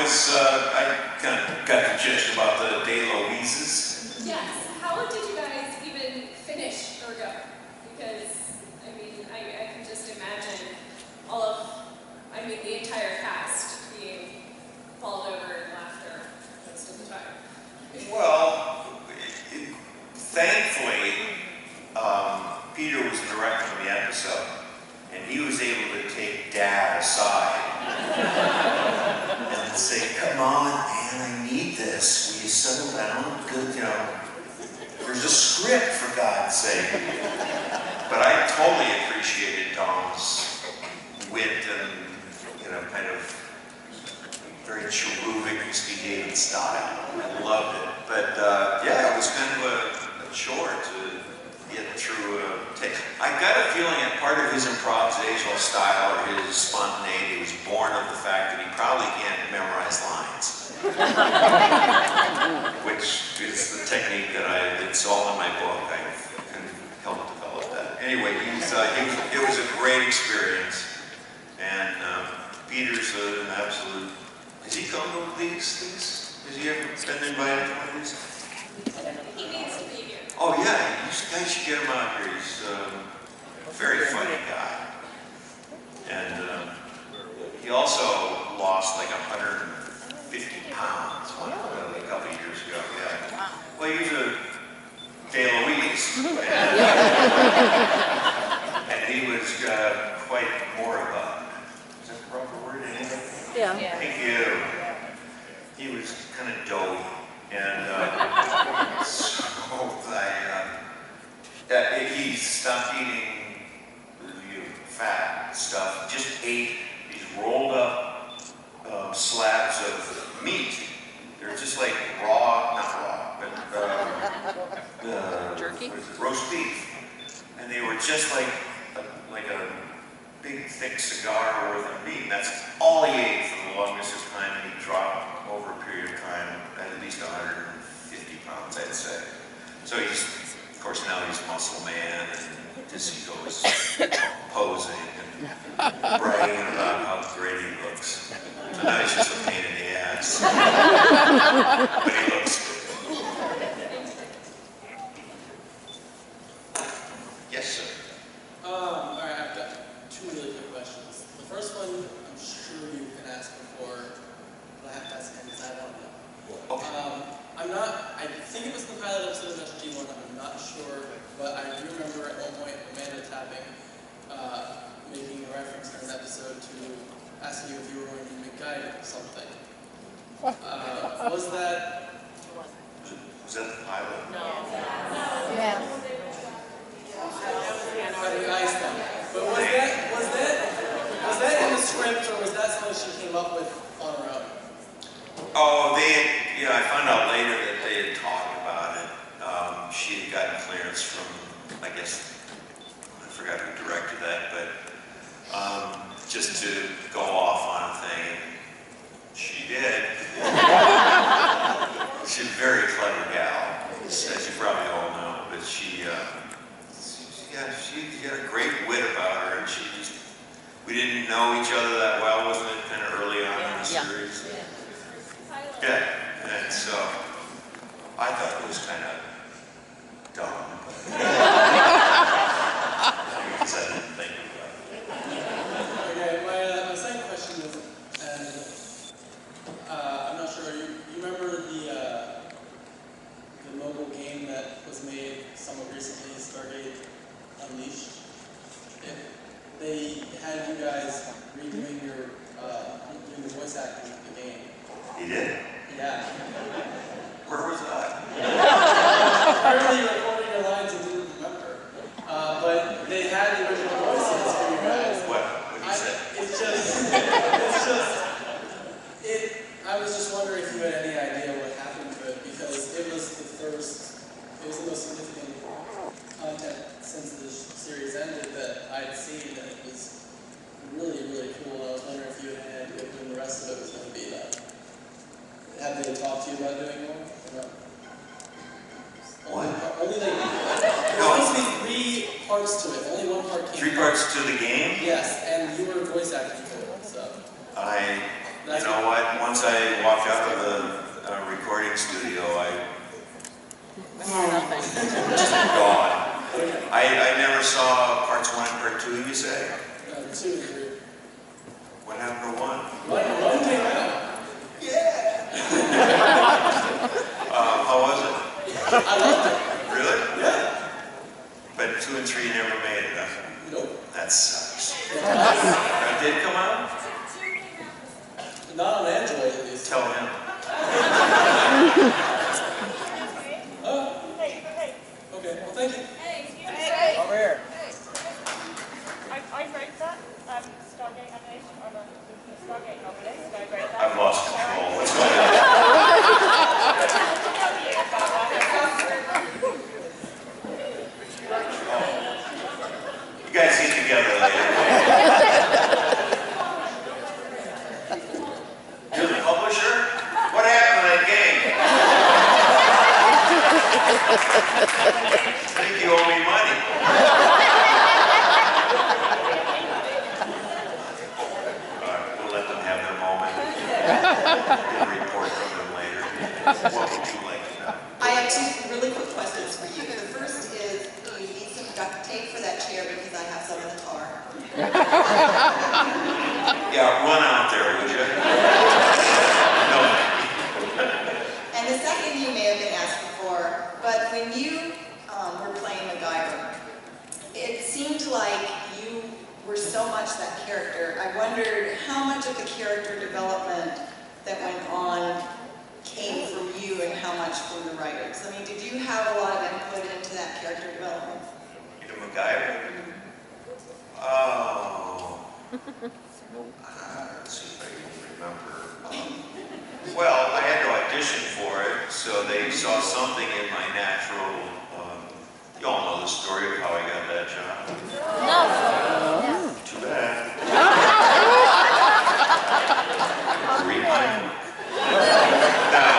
I kind of got the gist about the De Louises. Yes. How did you guys even finish or go? Because, I mean, I can just imagine the entire cast being fallen over in laughter most of the time. Well, thankfully, Peter was directing the episode, and he was able to take Dad aside and say, "Come on, man, I need this. Will you settle down? Good, you know, there's a script, for God's sake." But I totally appreciated Dom's wit and, you know, kind of very cherubic, Crispy David style. I loved it. But yeah, it was kind of a chore to get through a take. I got a feeling that part of his improvisational style or his spontaneity was born of the fact that he probably can't memorize lines. Which is the technique that it's all in my book. I can help develop that. Anyway, it was a great experience. And Peter's an absolute. Has he come to these things? Has he ever been invited to one of these? He needs to be here. Oh yeah, you guys should get him out here. He's a very funny guy. And he also lost like 150 pounds a couple of years ago. Yeah. Well, he was a De Louise. And he was quite moribund. Is that the proper word? Yeah. Thank you. He was kind of doughy, and so he stopped eating fat stuff. Just ate these rolled up slabs of meat. They're just like raw, not raw, but jerky, roast beef, and they were just like a big, thick cigar worth of meat. And that's all he ate for the longest of time, and he dropped over a period of time at least 150 pounds, I'd say. So he's, of course, now he's muscle man, and just he goes posing and bragging about how great he looks. So now he's just a pain in the ass. But he looks good. Yes, sir. All right, I've got two really quick questions. The first one, I'm sure you can ask before, but I have to ask him because I don't know. Okay. I think it was the pilot episode of SG1, I'm not sure, but I do remember at one point Amanda Tapping making a reference in an episode to asking you if you were going to MacGyver something. Was that the pilot? No. Yeah. But was that in the script, or was that something she came up with on her own? Oh, I found out later that they had talked about it. She had gotten clearance from, I guess, I forgot who directed that, but just to go off on a thing. She did. She's a very clever gal, as you probably all know, but she had a great wit about her, and we didn't know each other that well, wasn't it, kind of early on in the series? Yeah, and so I thought it was kind of dumb, because I didn't think about it. Okay, my second question is, and I'm not sure, you remember the mobile game that was made somewhat recently, Stargate Unleashed? They had you guys redoing your voice acting of the game. He did? Yeah. Where was I? Apparently you recorded your lines and didn't remember. But they had the original voices for you guys. What did you say? I was just wondering if you had any idea what happened to it, because it was the most significant content since the series ended that I'd seen, and it was really, really cool. I was wondering if you had any idea when the rest of it was going to be done. Have they talked to you about doing more? Or no? What? Only there's supposed to be 3 parts to it. Only one part came 3 parts to the game? Yes, and you were voice acting for it, so. You know what? Once I Tell him. Okay, well, thank you. Hey, Over here. I wrote that, Stargate animation, I'm a Stargate novelist, I wrote that. I've lost control. What's going on? You guys get together later. You're the publisher? What happened to that game? I think you owe me money. We'll let them have their moment. We'll report from them later. What would you like to know? I have two really quick questions for you. The first is, do you need some duct tape for that chair because I have some in the car? Yeah, run out there, would you? No. And the second you may have been asked before, but when you were playing MacGyver, it seemed like you were so much that character. I wondered how much of the character development that went on came from you and how much from the writers. I mean, did you have a lot of input into that character development? You know MacGyver? Oh. Let's see if I can remember. Well, I had to audition for it, so they saw something in my natural. You all know the story of how I got that job. No. Too bad. Read my book. Now,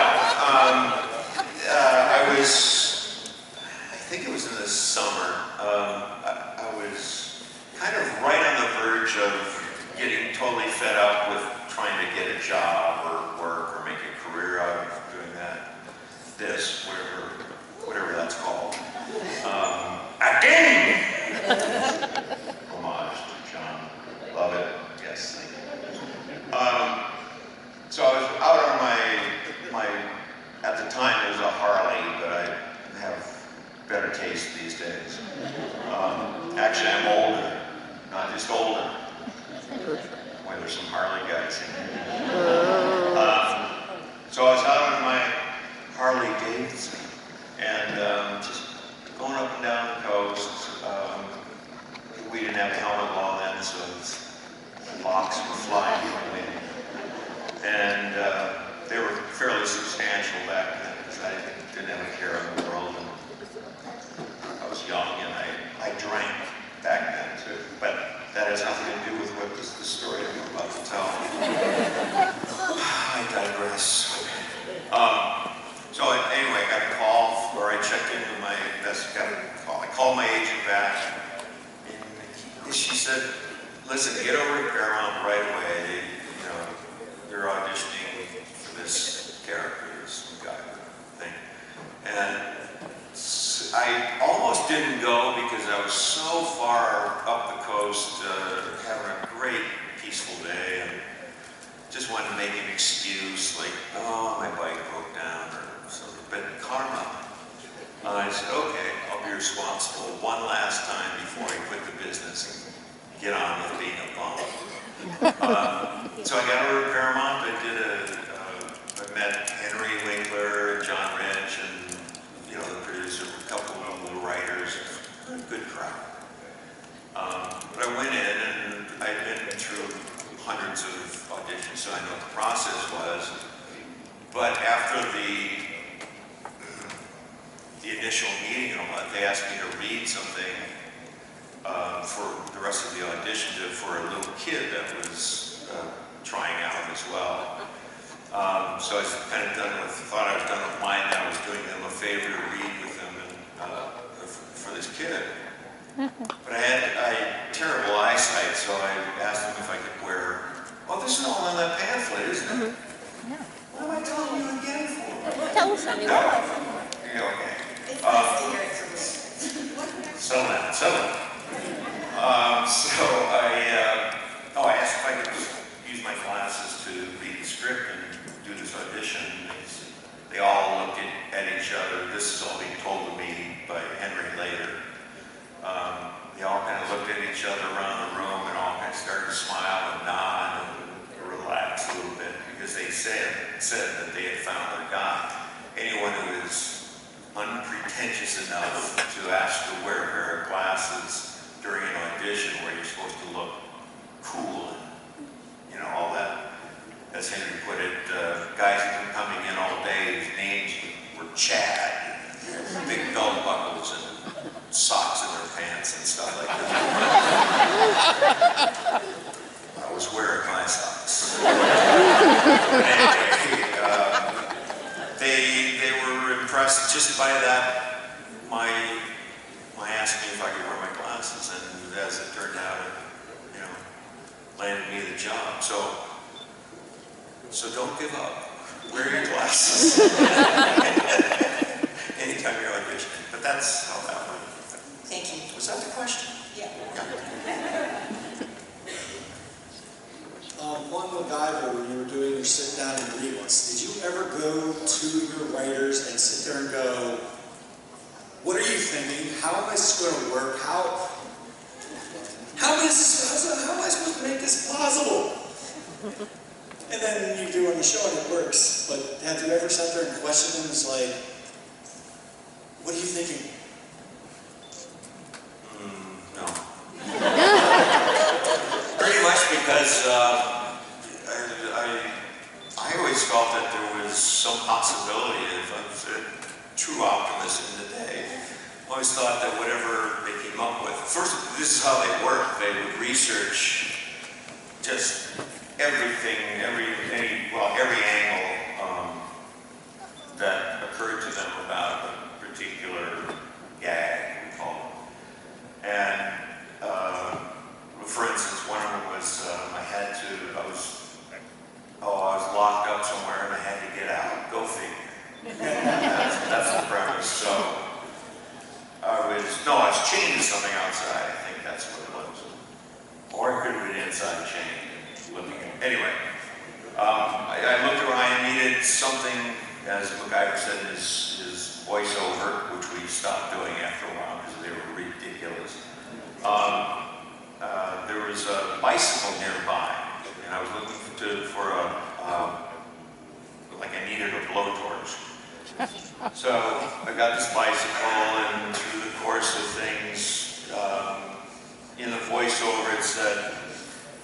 I think it was in the summer. I was kind of right on the verge of getting totally fed up with trying to get a job or work or make a career out of doing whatever that's called. Acting! Homage to John. Love it. Yes, thank you. So I was out on at the time it was a Harley, but I have better taste these days. Actually, I'm older, not just older. Boy, there's some Harley guys in here. So I was out on my Harley Davidson and just going up and down the coast. We didn't have a helmet law then, so the locks were flying in the wind. And they were fairly substantial back then because I didn't have a care in the world. And I was young and I drank back then too. But that has nothing to do with what the story I'm about to tell. I digress. So anyway, I got a call where I checked into my call. I called my agent back, and she said, "Listen, get over to Paramount right away. You know, you're auditioning for this character, this guy thing." And I almost didn't go because I was so far up the coast, having a great peaceful day, and just wanted to make an excuse, like, "Oh, my bike broke down," or something. But karma. I said, "Okay, I'll be responsible one last time before I quit the business and get on with being a bum." So I got over to Paramount. I met Henry Winkler, John Rich, and the producer, a couple of the writers. Good crowd. But I went in, and I'd been through hundreds of auditions, so I know what the process was. But after the initial meeting and all that, they asked me to read something for the rest of the audition for a little kid that was trying out as well. So I was kind of thought I was done with mine, and I was doing them a favor to read with them for this kid. But I had terrible eyesight, so I asked them if I could wear. Oh, this is all on that pamphlet, isn't it? No. What am I telling you again for? Tell us anyway. Yeah, okay. It's nice to hear it from you. Settle down. So I asked if I could use my glasses to read the script and do this audition. They all looked at each other. This is all being told to me by Henry later. They all kind of looked at each other around the room and all kind of started to smile and nod and relax a little bit because they said that they had found their guy. Anyone who is unpretentious enough to ask to wear a pair of glasses during an audition where you're supposed to look cool and, you know, all that, as Henry put it, guys have been coming in all day whose names were Chad, big belt buckles and socks in their pants and stuff like that. I was wearing my socks. Anyway, they were impressed just by that, my asking if I could wear my glasses, and as it turned out, it, you know, landed me the job. So don't give up. Wear your glasses anytime you're auditioning. But that's how that went. Thank you. Was that the question? Yeah. On MacGyver, when you were doing your sit down and read once, did you ever go to your writers and sit there and go, what are you thinking? How am I going to work? How am I supposed to make this plausible? And then you do on the show and it works. But have you ever sat there and questioned them? It's like, what are you thinking? No. Pretty much because I always felt that there was some possibility of true optimism in the day. I always thought that whatever they came up with, first, this is how they work. They would research just everything, every angle that occurred to them about a particular gag, we call it. And for instance, one of them was I was locked up somewhere and I had to get out. Go figure. That's the premise. So I was chained to something outside. I think that's what it was. Or it could have been inside chained. Anyway, I looked around and needed something, as MacGyver said, his voiceover, which we stopped doing after a while because they were ridiculous. There was a bicycle nearby, and I was looking for I needed a blowtorch. So I got this bicycle, and through the course of things, in the voiceover it said,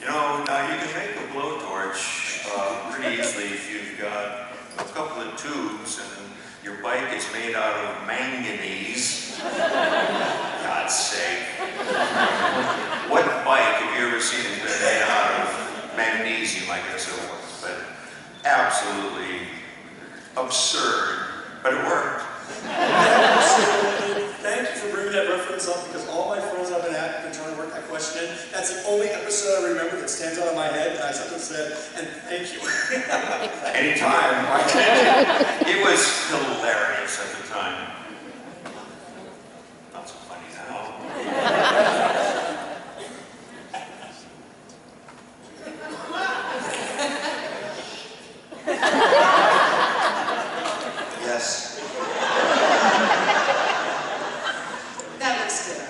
you know, now you can make a blowtorch pretty easily if you've got a couple of tubes and your bike is made out of manganese. God's sake. What bike have you ever seen has been made out of magnesium? I guess it was, but absolutely absurd, but it worked. Thank you for bringing that reference up, because all my friends I've been trying to work that question in, that's the only episode I remember that stands out in my head, and I sometimes said, and thank you. Anytime. It was hilarious at the time. Not so funny now. Yes. That looks good.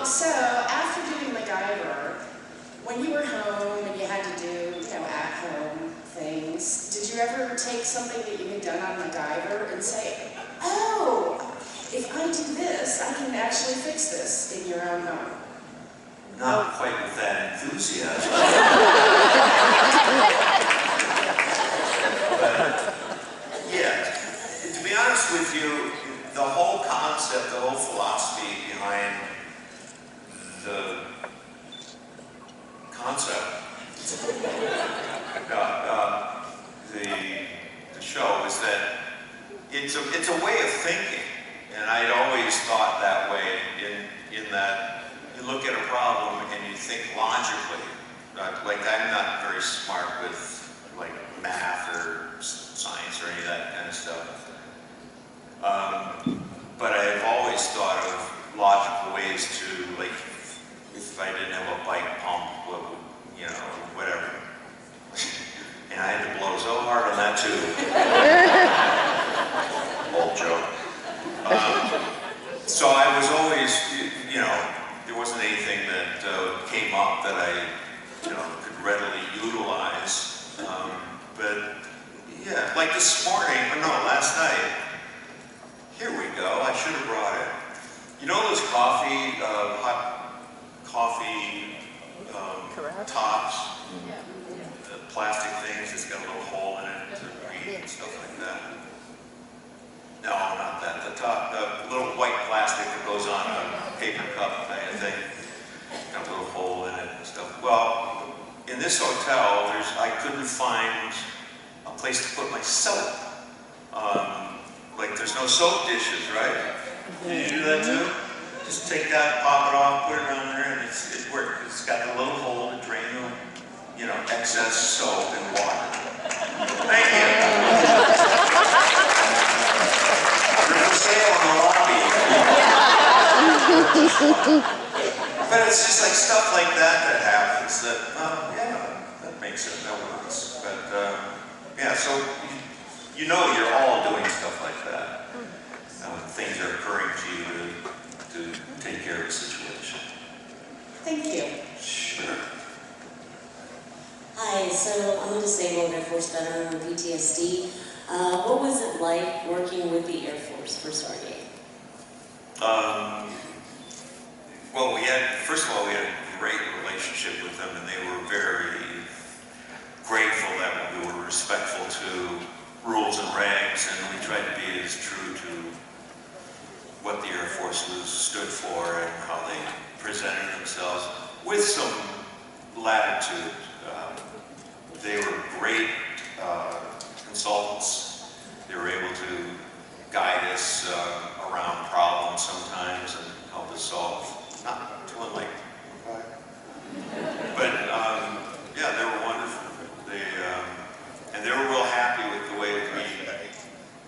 So after doing MacGyver, when you were home and you had to do, at-home things, did you ever take something that you had done on MacGyver and say, oh, if I do this, I can actually fix this in your own home? Not quite with that enthusiasm. But, yeah, to be honest with you, the whole concept, the whole philosophy behind the concept, the show is that it's a way of thinking, and I'd always thought that way in that you look at a problem and you think logically. Like I'm not very smart with like math or science or any of that kind of stuff. But I've always thought of logical ways to, like, if I didn't have a bike pump, what would, whatever. And I had to blow so hard on that too. Old joke. So I was always, there wasn't anything that came up that I, could readily utilize. like this morning, or no, last night, here we go, I should have brought it. You know those hot coffee tops? The plastic things that's got a little hole in it to read and stuff like that? No, not that. The little white plastic that goes on a paper cup kind of thing. Got a little hole in it and stuff. Well, in this hotel, I couldn't find a place to put my soap. Like there's no soap dishes, right? Did you do that too? Just take that, pop it off, put it on there, and it works. It's got the little hole to drain the, excess soap and water. Thank you. You're for sale in the lobby. But it's just like stuff like that happens that, that makes it, that works. But, yeah, so you're all doing stuff like that. Things are occurring to you to take care of the situation. Thank you. Sure. Hi, so I'm a disabled Air Force veteran with PTSD. What was it like working with the Air Force for Stargate? Well, first of all, we had a great relationship with them, and they were very grateful that we were respectful to rules and regs, and we tried to be as true to what the Air Force stood for and how they presented themselves with some latitude. They were great consultants. They were able to guide us around problems sometimes and help us solve, not to unlike, but yeah, they were wonderful. And they were real happy with the way that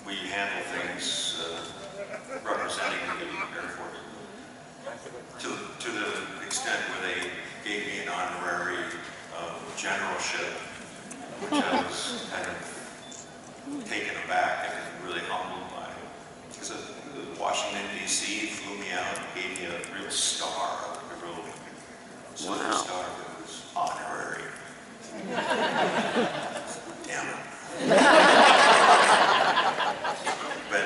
we handle things representing the Air Force. To the extent where they gave me an honorary generalship, which I was kind of taken aback and really humbled by. Because Washington, D.C. flew me out and gave me a real star, a real silver star that was honorary. Damn it. But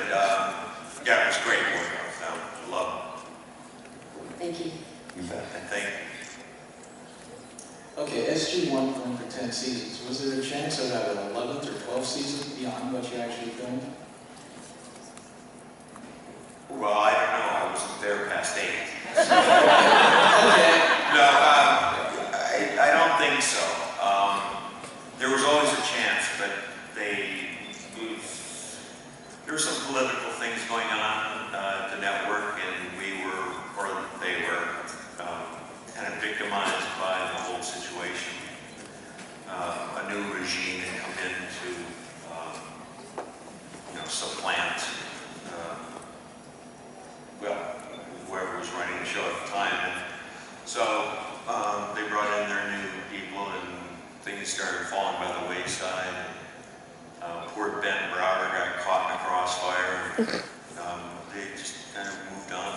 yeah, it was great working with them. I love it. Thank you. You bet. And thank you. Okay, SG-1 filmed for 10 seasons. Was there a chance of an 11th or 12th season beyond what you actually filmed? Well, I don't know. I wasn't there past 8. Okay. No, I don't think so. There was always a chance, but there were some political things going on at the network, and they were kind of victimized by the whole situation. A new regime had come in to, supplant, whoever was running the show at the time. And so they brought in their new people, and things started falling by the wayside. Poor Ben Browder got caught in a crossfire. They just kind of moved on.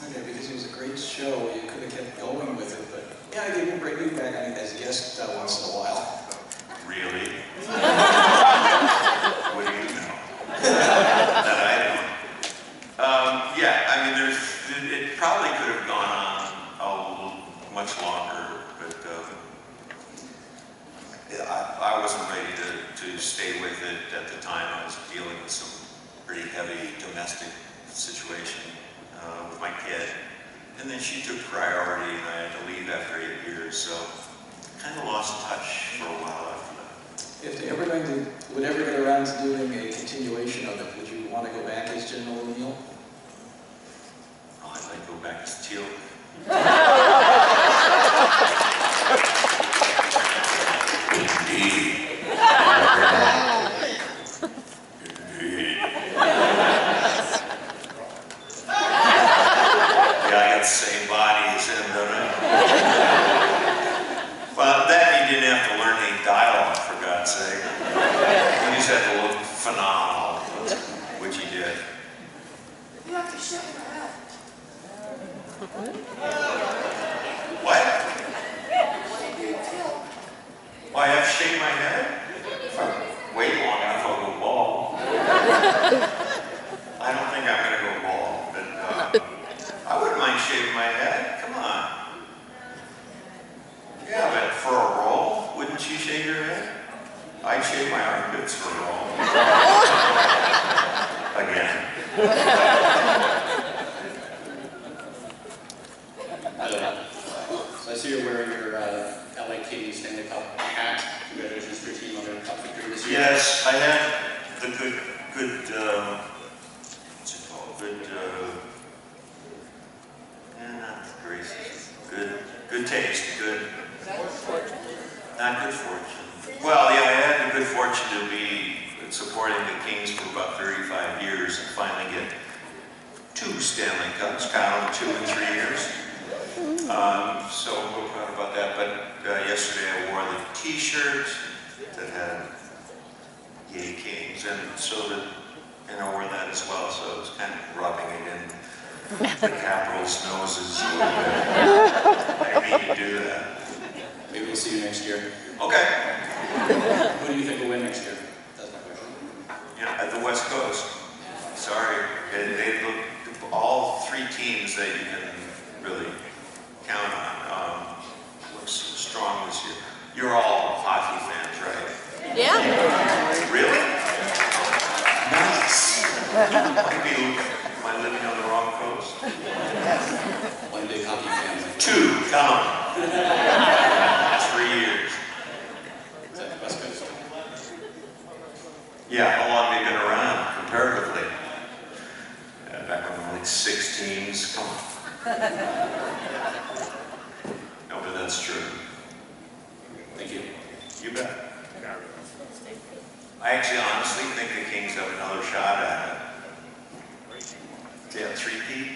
Okay, because it was a great show. You could have kept going with it, but yeah, they didn't bring you back on as a guest once in a while. Really? What do you know? That I don't. Yeah, I mean, it probably could have gone on a little much longer, but I wasn't ready to stay with it at the time. I was dealing with some pretty heavy domestic situation with my kid. And then she took priority, and I had to leave after 8 years, so kind of lost touch for a while after that. If they would ever get around to doing a continuation of it, would you want to go back as General O'Neill? Oh, I'd like to go back as Teal. Indeed. Indeed. Yeah, I got the same body as him, don't I? Well, that you didn't have to learn any dialogue, for God's sake. You just had to look phenomenal, which he did. You have to shake my head. What? Why, I have to shake my head? If I wait long enough, I'll go shave your head? I'd shave my armpits for all. Again. So I see you're wearing your LA Kings Stanley Cup hat. Congratulations to your team on their cup victory this year. Yes, I had the good, what's it called? Not graces. Good taste. Not good fortune. Well, yeah, I had the good fortune to be supporting the Kings for about 35 years and finally get 2 Stanley Cups, count them 2 and 3 years. So I'm real proud about that. But yesterday I wore the T-shirt that had Yay Kings, and I wore that as well. So it was kind of rubbing it in the Capitals' noses a little bit. I need to do that. Maybe we'll see you next year. Okay. Who do you think will win next year? That's my question. Yeah, at the West Coast. Sorry, they look all 3 teams that you can really count on. Looks strong this year. You're all hockey fans, right? Yeah. Really? Nice. Am I living on the wrong coast? One big hockey fan. 2, come on. 3 years. Is that the West Coast? Yeah, how long have they been around, comparatively? Back when there were like 6 teams, come on. No, but that's true. Thank you. You bet. I actually honestly think the Kings have another shot at it. Yeah, 3-peat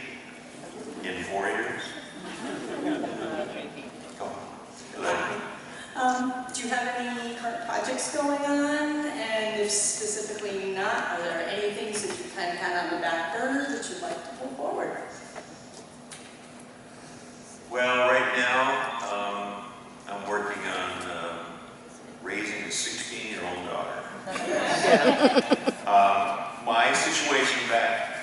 in 4 years. Come on. Do you have any current projects going on? And if specifically not, are there any things that you kind of had on the back burner that you'd like to pull forward? Well, right now, I'm working on raising a 16-year-old daughter. My situation back